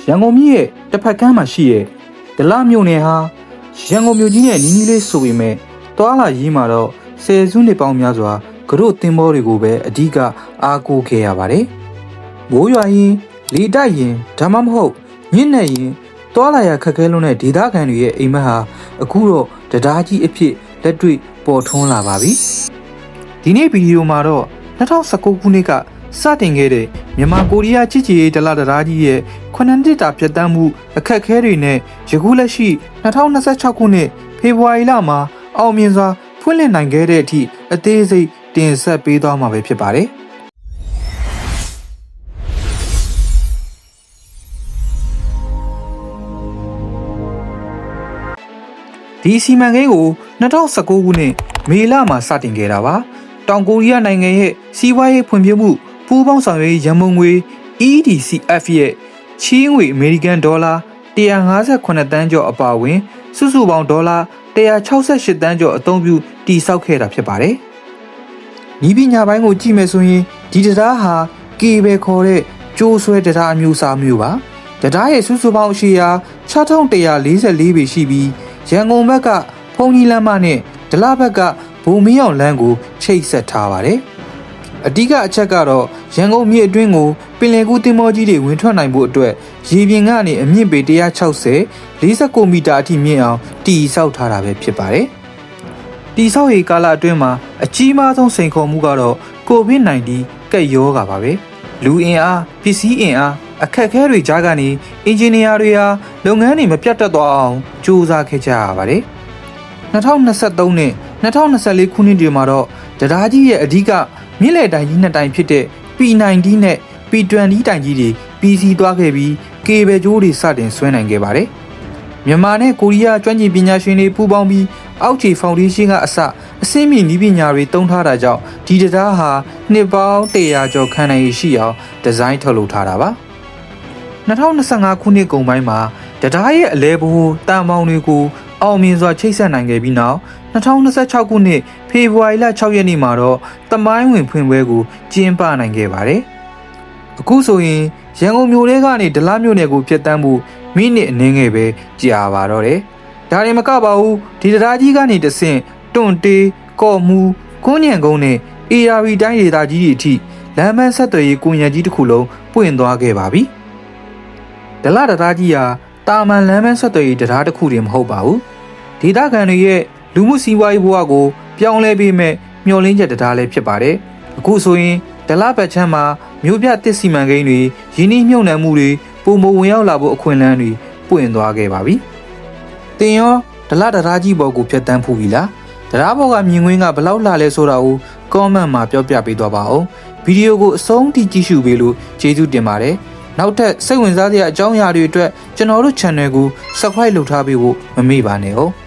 ရန်ကုန်မြို့ရဲ့တစ်ဖက်ကမ်းမှာရှိတဲ့ဒလမြို့နယ်ဟာရန်ကုန်မြို့ကြီးနဲ့နီးနီးလေးဆိုပေမဲ့တွာလာရေးမှာတော့ဆယ်စုနှစ်ပေါင်းများစွာကတို့တင်ဘောတွေကိုပဲအဓိကအားကိုးခဲ့ရပါတယ်။မိုးရွာရင်လေတိုက်ရင်ဒါမှမဟုတ်ညစ်နေရင်တွာလာရခက်ခဲလုံးတဲ့ဒေသခံတွေရဲ့အိမ်မက်ဟာအခုတော့တရားကြီးအဖြစ်လက်တွေ့ပေါ်ထွန်းလာပါပြီ။ဒီနေ့ဗီဒီယိုမှာတော့2019ခုနှစ်ကစတင်ခဲ့တဲ့မြန်မာကိုရီးယားချစ်ကြည်ရေးဒလတရားကြီးရဲ့9နှစ်တာပြတ်တမ်းမှုအခက်အခဲတွေနဲ့ယခုလက်ရှိ2026ခုနှစ်ဖေဖော်ဝါရီလမှာအောင်မြင်စွာဖွင့်လှစ်နိုင်ခဲ့တဲ့အထိအသေးစိတ်တင်ဆက်ပေးသွားမှာပဲဖြစ်ပါတယ်။ဒီစီမံကိန်းကို2019ခုနှစ်မေလမှာစတင်ခဲ့တာပါ။တောင်ကိုရီးယားနိုင်ငံရဲ့စီးပွားရေးဖွံ့ဖြိုးမှုပူးပေါင်းဆောင်ရွက်ရေးရန်ပုံငွေ EDCF ရဲ့ချီးငွေအမေရိကန်ဒေါ်လာ158တန်းကျော်အပါအဝင်စုစုပေါင်းဒေါ်လာ168တန်းကျော်အသုံးပြုတည်ဆောက်ခဲ့တာဖြစ်ပါတယ်။ဤပညာပိုင်းကိုကြည့်မယ်ဆိုရင်ဒီတရားဟာကေဘယ်ခေါ်တဲ့ကျိုးဆွဲတရားအမျိုးအစားမျိုးပါ။တရားရဲ့စုစုပေါင်းအရှိရာ6144ပေရှိပြီးရန်ကုန်ဘက်ကဖုန်ကြီးလမ်းမနဲ့ဒလဘက်ကဘုံမီးအောင်လမ်းကိုချိတ်ဆက်ထားပါတယ်။အဓိကအချက်ကတော့ရန်ကုန်မြို့အတွင်းကိုပင်လယ်ကူးသင်္ဘောကြီးတွေဝင်ထွက်နိုင်ဖို့အတွက်ရေပြင်ကနေအမြင့်ပေ160-49မီတာအထိမြင့်အောင်တည်ဆောက်ထားတာပဲဖြစ်ပါတယ်။တည်ဆောက်ရေးကာလအတွင်းမှာအကြီးမားဆုံးစိန်ခေါ်မှုကတော့ COVID-19 ကပ်ရောဂါပါပဲ။လူအင်အားပစ္စည်းအင်အားအခက်အခဲတွေကြားကနေအင်ဂျင်နီယာတွေဟာလုပ်ငန်းတွေမပြတ်တက်သွားအောင်ကြိုးစားခဲ့ကြရပါတယ်။2023နဲ့2024ခုနှစ်တွေမှာတော့တရားကြီးရဲ့အဓိကမြစ်လယ်တိုင်ကြီးနှစ်တိုင်ဖြစ်တဲ့ P90 နဲ့ P20 တိုင်ကြီးတွေပြီးစီးသွားခဲ့ပြီးကေဘယ်ကျိုးတွေစတင်ဆွဲနိုင်ခဲ့ပါတယ်။မြန်မာနဲ့ကိုရီးယားကျွမ်းကျင်ပညာရှင်တွေပူးပေါင်းပြီးအောက်ခြေဖောင်ဒေးရှင်းကအစအဆင့်မြင့်နည်းပညာတွေတုံးထားတာကြောင့်ဒီတရားဟာနှစ်ပေါင်း100ကျော်ခန့်နိုင်ရှိအောင်ဒီဇိုင်းထုတ်လုပ်ထားတာပါ။2025ခုနှစ်ကုန်ပိုင်းမှာတရားရဲ့အလဲဘိုးတန်ပေါင်းတွေကိုအောင်မြင်စွာချိတ်ဆက်နိုင်ခဲ့ပြီးနောက်2026ခုနှစ်ဖေဖော်ဝါရီလ6ရက်နေ့မှာတော့တမိုင်းဝင်ဖွင့်ပွဲကိုကျင်းပနိုင်ခဲ့ပါတယ်။အခုဆိုရင်ရန်ကုန်မြို့ထဲကနေဒလမြို့နယ်ကိုဖျက်ဆီးမှုမိနစ်အနည်းငယ်ပဲကြာပါတော့တယ်။ဒါရင်မကပါဘူးဒီတရားကြီးကနေတဆင့်တွန့်တေးကော့မှုကွန်းညံကုန်းနဲ့ ARV တိုင်းဒေသကြီးတွေအထိလမ်းမဆက်သွယ်ရေးကွန်ရက်ကြီးတစ်ခုလုံးပွင့်သွားခဲ့ပါပြီ။ဒလတရားကြီးဟာတာမန်လမ်းမဆက်သွယ်ရေးတရားတစ်ခုတည်းမဟုတ်ပါဘူး။ဒေသခံတွေရဲ့လူမှုစီးပွားရေးဘဝကိုပြောင်းလဲပေးမဲ့မျှော်လင့်ချက်တရားလည်းဖြစ်ပါတယ်။အခုဆိုရင်ဒလဘက်ချမ်းမှာမြို့ပြတစ်စီမံကိန်းတွေရင်းနှီးမြှုပ်နှံမှုတွေပုံမဝင်ရောက်လာဖို့အခွင့်အလမ်းတွေပွင့်သွားခဲ့ပါပြီ။တင်ရောဒလတရားကြီးဘော်ကိုဖျက်ဆီးဖို့ပြီလား။တရားဘော်ကမြင်ကွင်းကဘလောက်လာလဲဆိုတာကို comment မှာပြောပြပေးသွားပါအောင်။ဗီဒီယိုကိုအဆုံးထိကြည့်ရှုပေးလို့ကျေးဇူးတင်ပါတယ်။နောက်ထပ်စိတ်ဝင်စားစရာအကြောင်းအရာတွေအတွက်ကျွန်တော်တို့ channel ကို subscribe လုပ်ထားပေးဖို့မမေ့ပါနဲ့ဟုတ်။